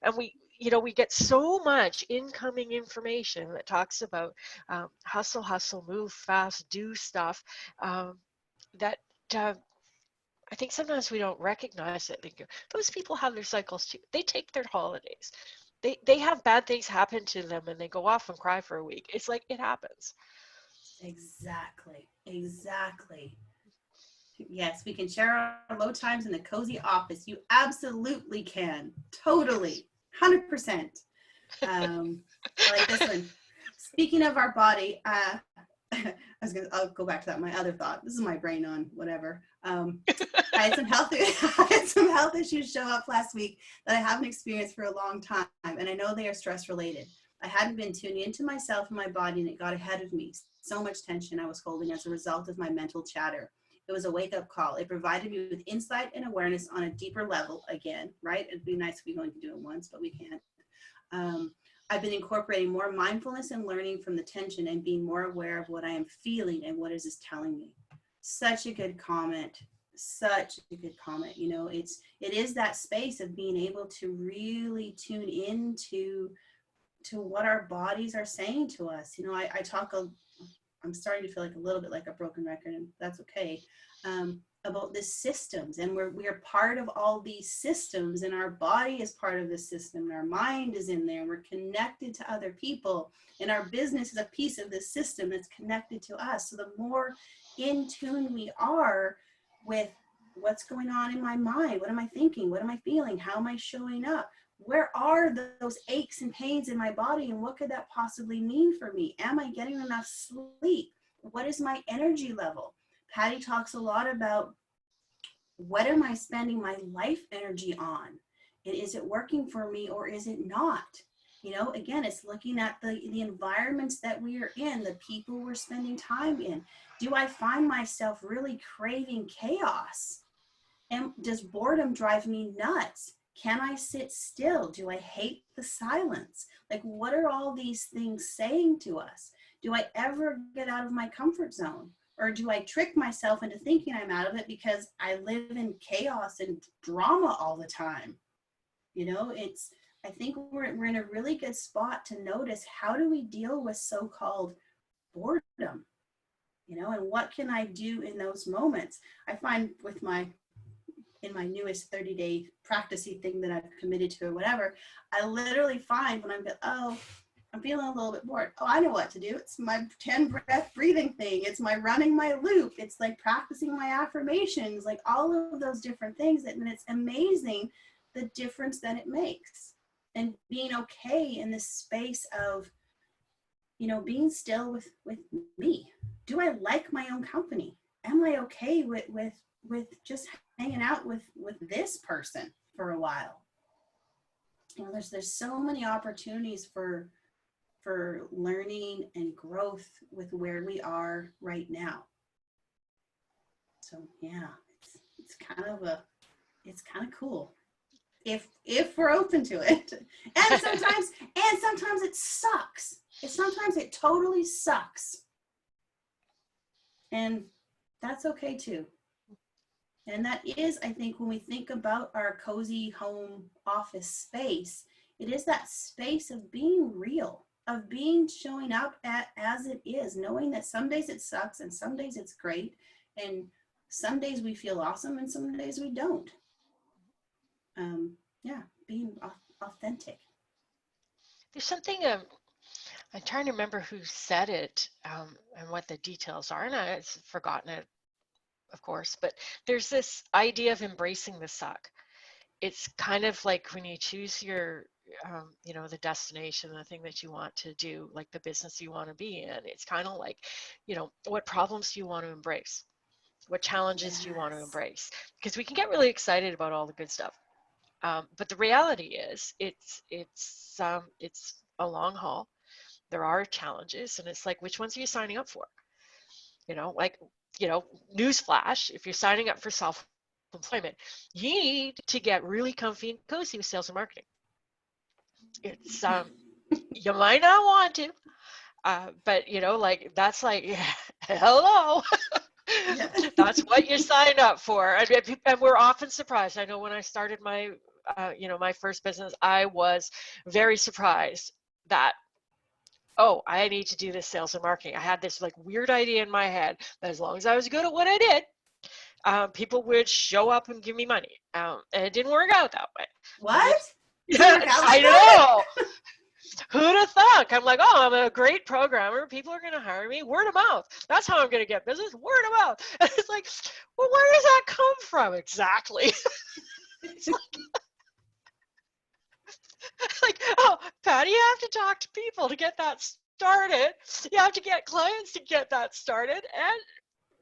And we get so much incoming information that talks about hustle, move fast, do stuff, that I think sometimes we don't recognize it. Those people have their cycles too. They take their holidays. They have bad things happen to them and they go off and cry for a week. It's like it happens. Exactly. Yes, we can share our low times in the cozy office. You absolutely can. Totally. 100%. I like this one. Speaking of our body, I'll go back to that. My other thought. This is my brain on whatever. I had some health issues show up last week that I haven't experienced for a long time, and I know they are stress related. I hadn't been tuning into myself and my body, and it got ahead of me. So much tension I was holding as a result of my mental chatter. It was a wake-up call. It provided me with insight and awareness on a deeper level again, right? It'd be nice if we only could do it once, but we can't. I've been incorporating more mindfulness and learning from the tension and being more aware of what I am feeling and what is this telling me. Such a good comment. It is that space of being able to really tune into what our bodies are saying to us. I'm starting to feel like a little bit like a broken record, and that's okay, about the systems. And we are part of all these systems, and our body is part of the system, and our mind is in there, and we're connected to other people, and our business is a piece of this system that's connected to us. So the more in tune we are with what's going on in my mind, what am I thinking, what am I feeling, how am I showing up, where are those aches and pains in my body, and what could that possibly mean for me? Am I getting enough sleep? What is my energy level? Patty talks a lot about what am I spending my life energy on? And is it working for me or is it not? Again, it's looking at the environments that we are in, the people we're spending time in. Do I find myself really craving chaos? And does boredom drive me nuts? Can I sit still? Do I hate the silence? Like, what are all these things saying to us? Do I ever get out of my comfort zone? Or do I trick myself into thinking I'm out of it because I live in chaos and drama all the time? You know, I think we're in a really good spot to notice, how do we deal with so-called boredom? You know, and what can I do in those moments? I find in my newest 30-day practicing thing that I've committed to or whatever, I literally find when I'm feeling a little bit bored. Oh, I know what to do. It's my 10 breath breathing thing. It's my running my loop. It's like practicing my affirmations, like all of those different things. And it's amazing the difference that it makes. And being okay in this space of, you know, being still with me. Do I like my own company? Am I okay with just hanging out with this person for a while? You know, there's so many opportunities for learning and growth with where we are right now. So yeah, it's kind of cool if we're open to it. And sometimes it sucks. Sometimes it totally sucks. And that's okay too. And that is, I think, when we think about our cozy home office space, it is that space of being real, of being showing up as it is, knowing that some days it sucks and some days it's great. And some days we feel awesome and some days we don't. Being authentic. There's something, I'm trying to remember who said it, and what the details are, and I've forgotten it, of course, but there's this idea of embracing the suck. It's kind of like when you choose your, you know, the destination, the thing that you want to do, like the business you want to be in. It's kind of like, you know, what problems do you want to embrace? What challenges do you want to embrace? Because we can get really excited about all the good stuff. But the reality is it's a long haul. There are challenges, and it's like, which ones are you signing up for? You know, like, you know, newsflash, if you're signing up for self-employment, you need to get really comfy and cozy with sales and marketing. It's you might not want to, but you know, like, that's like, hello. Yeah. That's what you sign up for. And we're often surprised. I know when I started my you know, my first business, I was very surprised that, oh, I need to do this sales and marketing. I had this like weird idea in my head that as long as I was good at what I did, people would show up and give me money. And it didn't work out that way. What? Didn't work out like I that? know. Who'd have thought? I'm like, oh, I'm a great programmer. People are going to hire me. Word of mouth. That's how I'm going to get business. Word of mouth. And it's like, well, where does that come from exactly? It's like, oh, Patty, you have to talk to people to get that started. You have to get clients to get that started. And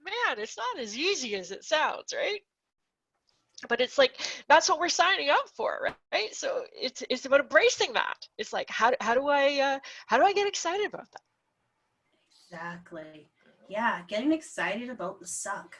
man, it's not as easy as it sounds, right? But it's like, that's what we're signing up for, right? So it's about embracing that. It's like, how do I get excited about that? Exactly. Yeah, getting excited about the suck,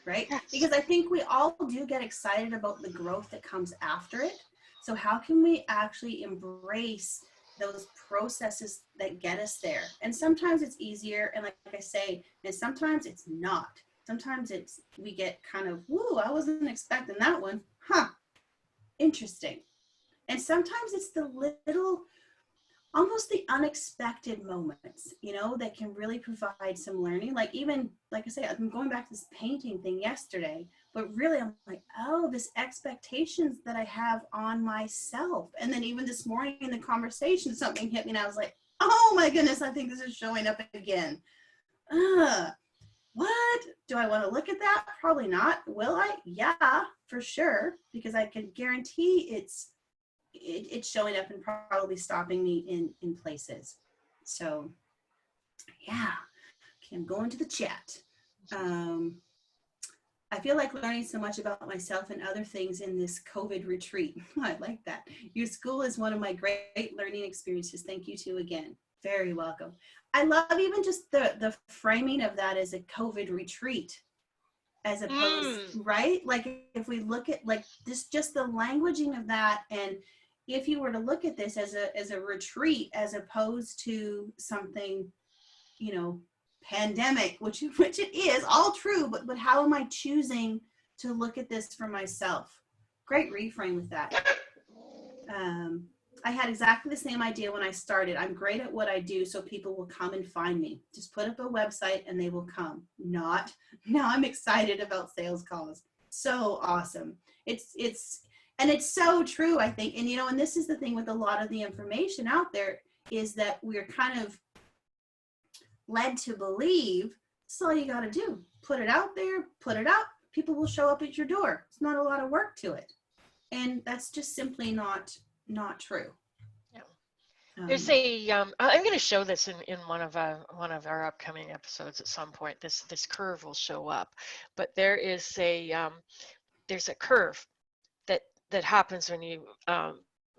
right? Yes. Because I think we all do get excited about the growth that comes after it. So how can we actually embrace those processes that get us there? And sometimes it's easier, and like I say, and sometimes it's not. Sometimes we get kind of, woo, I wasn't expecting that one. Huh, interesting. And sometimes it's the little, almost the unexpected moments, you know, that can really provide some learning. Like, even, like I say, I'm going back to this painting thing yesterday, but really I'm like, oh, this expectations that I have on myself. And then even this morning in the conversation, something hit me and I was like, oh my goodness, I think this is showing up again. What? Do I want to look at that? Probably not. Will I? Yeah, for sure. Because I can guarantee it's showing up and probably stopping me in places. So yeah, okay, I'm going to the chat. I feel like learning so much about myself and other things in this COVID retreat. I like that. Your school is one of my great learning experiences. Thank you too again. Very welcome. I love even just the framing of that as a COVID retreat. as opposed, right? Like if we look at like this, just the languaging of that, and if you were to look at this as a retreat as opposed to something, you know, pandemic, which it is all true, but how am I choosing to look at this for myself? Great reframe with that. I had exactly the same idea when I started. I'm great at what I do, so people will come and find me. Just put up a website and they will come. Not now. I'm excited about sales calls. So awesome. And it's so true, I think. And you know, and this is the thing with a lot of the information out there is that we're kind of led to believe that's all you got to do. Put it out there, put it up. People will show up at your door. It's not a lot of work to it, and that's just simply not true. Yeah. There's a I'm going to show this in one of our upcoming episodes at some point. This curve will show up, but there's a curve that happens when you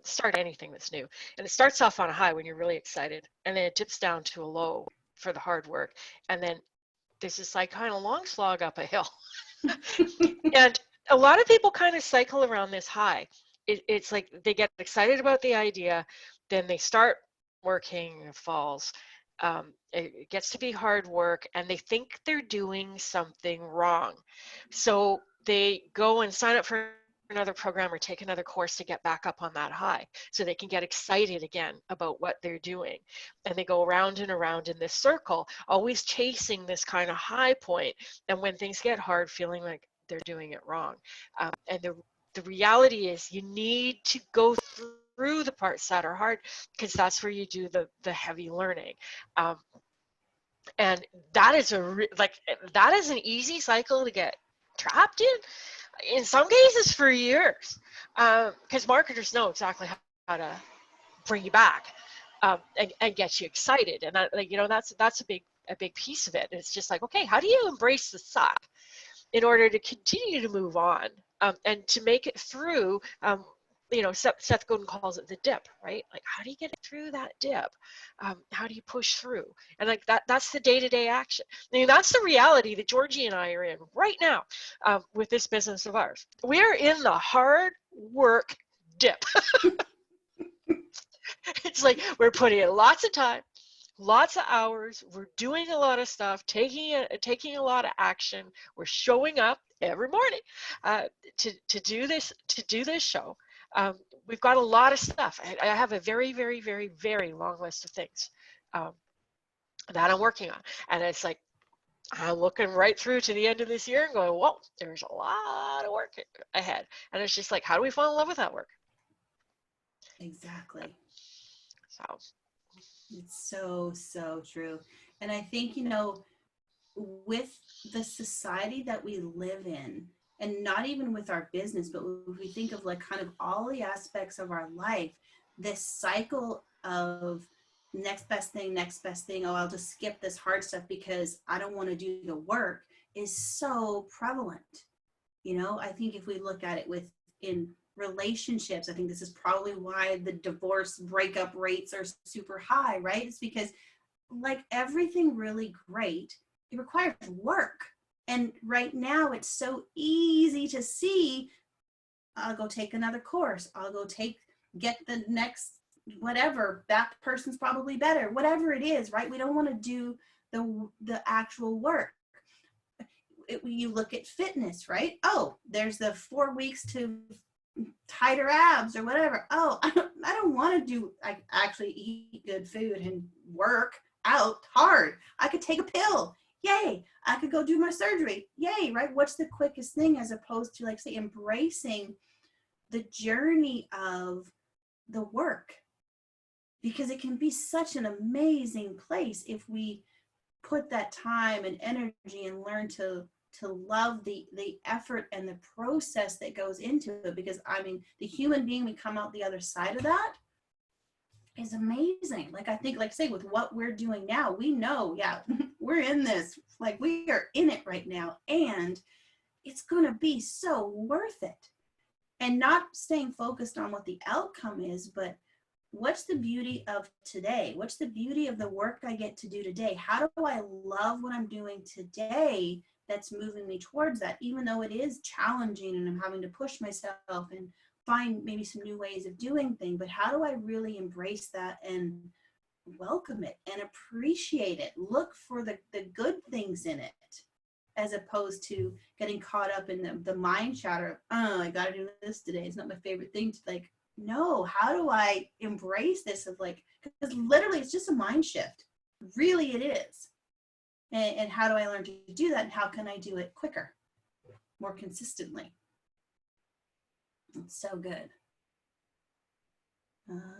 start anything that's new, and it starts off on a high when you're really excited, and then it dips down to a low for the hard work, and then there's this like kind of long slog up a hill. And a lot of people kind of cycle around this high. It's like they get excited about the idea, then they start working, it falls. It gets to be hard work, and they think they're doing something wrong. So they go and sign up for another program or take another course to get back up on that high so they can get excited again about what they're doing. And they go around and around in this circle, always chasing this kind of high point. And when things get hard, feeling like they're doing it wrong. And the reality is you need to go through the parts that are hard, because that's where you do the heavy learning. And that is that is an easy cycle to get trapped in some cases for years, because marketers know exactly how to bring you back and get you excited. And that, like, you know, that's a big piece of it. It's just like, okay, how do you embrace the suck in order to continue to move on and to make it through? You know, Seth Godin calls it the dip, right? Like, how do you get through that dip? How do you push through? And like that's the day-to-day action. I mean, that's the reality that Georgee and I are in right now with this business of ours. We are in the hard work dip. It's like we're putting in lots of time, lots of hours. We're doing a lot of stuff, taking a lot of action. We're showing up every morning to do this show. We've got a lot of stuff. I have a very, very, very, very long list of things that I'm working on. And it's like, I'm looking right through to the end of this year and going, whoa, there's a lot of work ahead. And it's just like, how do we fall in love with that work? Exactly. So it's so true. And I think, you know, with the society that we live in, and not even with our business, but if we think of like kind of all the aspects of our life, this cycle of next best thing, oh, I'll just skip this hard stuff because I don't want to do the work, is so prevalent. You know, I think if we look at it in relationships, I think this is probably why the divorce breakup rates are super high, right? It's because like everything really great, it requires work. And right now it's so easy to see, I'll go take another course. I'll go get the next whatever. That person's probably better. Whatever it is, right? We don't want to do the actual work. You look at fitness, right? Oh, there's the 4 weeks to tighter abs or whatever. Oh, I don't want to do, I actually eat good food and work out hard. I could take a pill. Yay. I could go do my surgery. Yay, right? What's the quickest thing, as opposed to, like, say, embracing the journey of the work? Because it can be such an amazing place if we put that time and energy and learn to love the effort and the process that goes into it. Because I mean, the human being we come out the other side of that is amazing. Like, I think, like, say, with what we're doing now, we know, yeah, we're in this, like, we are in it right now, and it's going to be so worth it. And not staying focused on what the outcome is, but what's the beauty of today? What's the beauty of the work I get to do today? How do I love what I'm doing today that's moving me towards that, even though it is challenging and I'm having to push myself and find maybe some new ways of doing things. But how do I really embrace that and welcome it and appreciate it? Look for the good things in it, as opposed to getting caught up in the mind chatter of, oh, I got to do this today. It's not my favorite thing to, like, no, how do I embrace this of like, because literally it's just a mind shift. Really it is. And how do I learn to do that? And how can I do it quicker, more consistently? It's so good.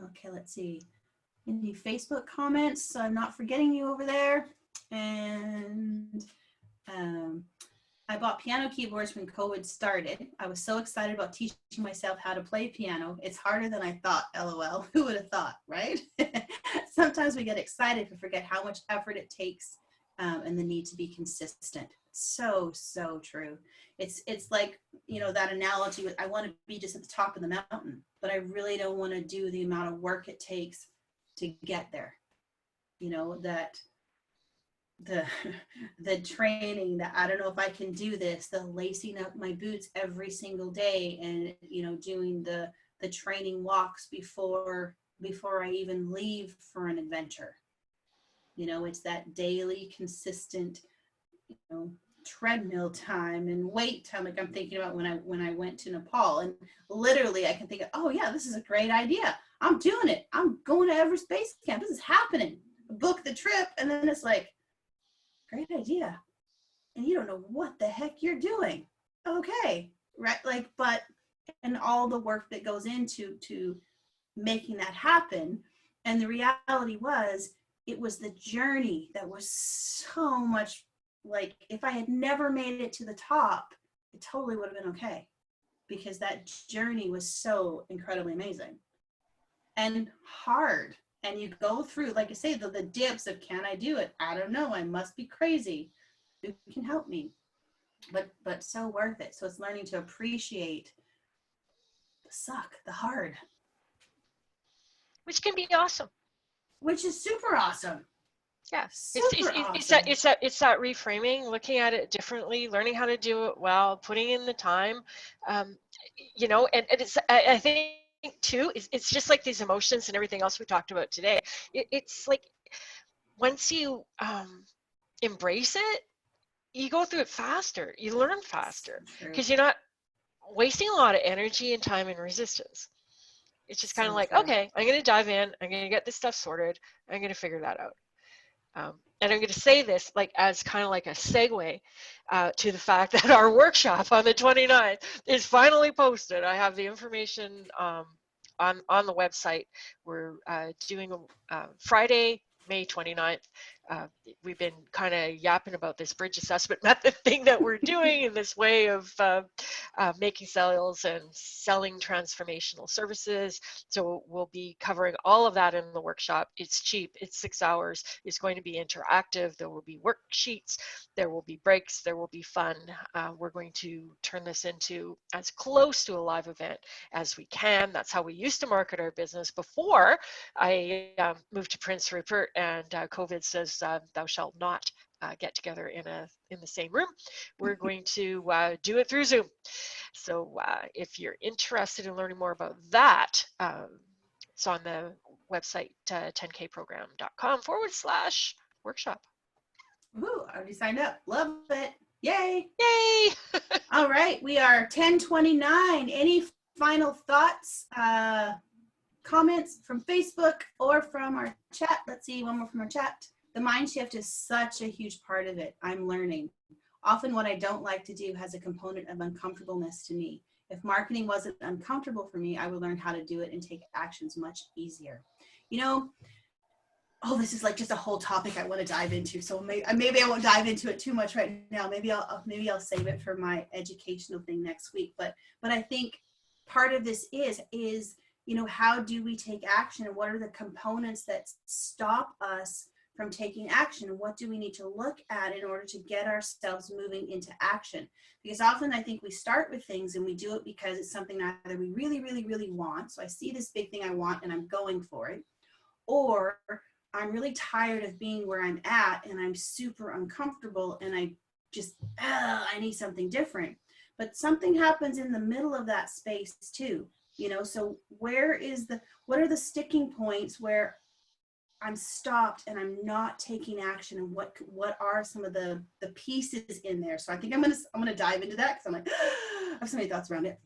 Okay, let's see. Any Facebook comments? So I'm not forgetting you over there. And I bought piano keyboards when COVID started. I was so excited about teaching myself how to play piano. It's harder than I thought, LOL. Who would have thought, right? Sometimes we get excited but forget how much effort it takes and the need to be consistent. So true. It's like, you know, that analogy with, I want to be just at the top of the mountain, but I really don't want to do the amount of work it takes to get there. You know, that the training, that I don't know if I can do this, the lacing up my boots every single day, and, you know, doing the training walks before I even leave for an adventure. You know, it's that daily consistent, you know, treadmill time and weight time. Like I'm thinking about when I went to Nepal, and literally I can think of, oh yeah, this is a great idea. I'm doing it. I'm going to Everest Base Camp. This is happening. Book the trip, and then it's like, great idea, and you don't know what the heck you're doing. Okay, right? Like, but, and all the work that goes into making that happen. And the reality was, it was the journey that was so much, like, if I had never made it to the top, it totally would have been okay, because that journey was so incredibly amazing and hard. And you go through, like I say, the dips of, can I do it? I don't know. I must be crazy. Who can help me? But so worth it. So it's learning to appreciate the suck, the hard. Which can be awesome. Which is super awesome. Yeah, Super awesome. It's that reframing, looking at it differently, learning how to do it well, putting in the time, you know, and it's, I think too, it's just like these emotions and everything else we talked about today. It's like, once you embrace it, you go through it faster, you learn faster, because you're not wasting a lot of energy and time in resistance. It's just kind of like, okay, I'm going to dive in, I'm going to get this stuff sorted, I'm going to figure that out. And I'm going to say this like as kind of like a segue to the fact that our workshop on the 29th is finally posted. I have the information on the website. We're doing Friday, May 29th. We've been kind of yapping about this bridge assessment method thing that we're doing in this way of making sales and selling transformational services. So we'll be covering all of that in the workshop. It's cheap, it's 6 hours, it's going to be interactive, there will be worksheets, there will be breaks, there will be fun. We're going to turn this into as close to a live event as we can. That's how we used to market our business before I moved to Prince Rupert and COVID says thou shalt not get together in the same room. We're going to do it through Zoom. So if you're interested in learning more about that, it's on the website 10kprogram.com/workshop. Ooh, I already signed up. Love it. Yay. Yay. All right, we are 10:29. Any final thoughts, comments from Facebook or from our chat? Let's see, one more from our chat. The mind shift is such a huge part of it. I'm learning. Often what I don't like to do has a component of uncomfortableness to me. If marketing wasn't uncomfortable for me, I would learn how to do it and take actions much easier. You know, oh, this is like just a whole topic I want to dive into. So maybe I won't dive into it too much right now. Maybe I'll save it for my educational thing next week. But I think part of this is, you know, how do we take action, and what are the components that stop us from taking action, and what do we need to look at in order to get ourselves moving into action? Because often I think we start with things and we do it because it's something either we really, really, really want. So I see this big thing I want and I'm going for it, or I'm really tired of being where I'm at and I'm super uncomfortable and I just, I need something different. But something happens in the middle of that space too, you know? So what are the sticking points where I'm stopped and I'm not taking action, and what are some of the pieces in there? So I think I'm gonna dive into that, because I'm like, I have so many thoughts around it.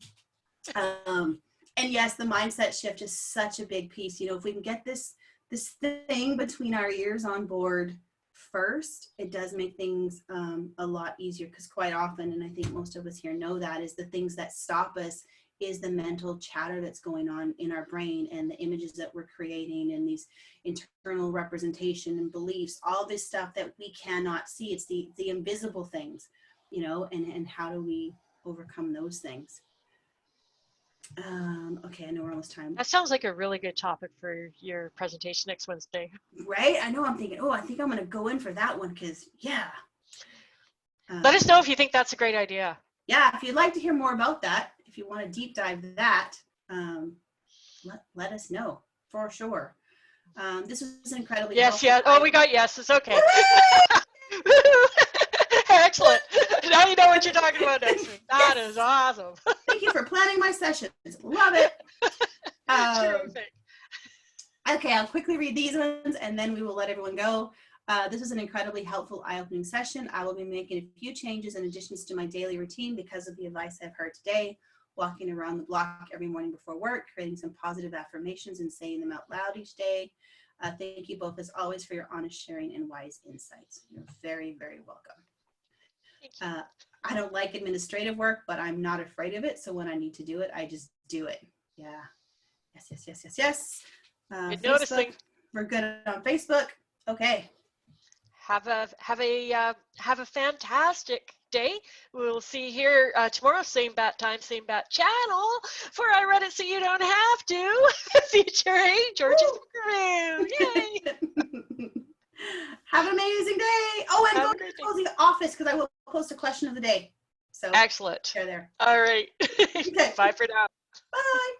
And yes, the mindset shift is such a big piece. You know, if we can get this thing between our ears on board first, it does make things a lot easier, because quite often, and I think most of us here know that, is the things that stop us is the mental chatter that's going on in our brain, and the images that we're creating, and these internal representation and beliefs, all this stuff that we cannot see. It's the invisible things, you know, and how do we overcome those things? Okay, I know we're almost time. That sounds like a really good topic for your presentation next Wednesday. Right? I know, I'm thinking, I think I'm going to go in for that one, because, yeah. Let us know if you think that's a great idea. Yeah, if you'd like to hear more about that, if you want to deep dive that, let us know, for sure. This was incredibly helpful. Yes. Oh, we got yeses. Okay. Excellent. Now you know what you're talking about next week. That is awesome. Thank you for planning my sessions. Love it. Terrific. Okay, I'll quickly read these ones, and then we will let everyone go. This was an incredibly helpful, eye-opening session. I will be making a few changes and additions to my daily routine because of the advice I've heard today. Walking around the block every morning before work, creating some positive affirmations and saying them out loud each day. Thank you both, as always, for your honest sharing and wise insights. You're very, very welcome. I don't like administrative work, but I'm not afraid of it. So when I need to do it, I just do it. Yeah. Yes. Good noticing. We're good on Facebook. Okay. Have a fantastic day. We'll see you here tomorrow, same bat time, same bat channel, for I read it so you don't have to. Featuring Georgie's crew. Yay! Have an amazing day. Oh, and go to the office, because I will post a question of the day. So excellent. Share there. All right. Okay. Bye for now. Bye.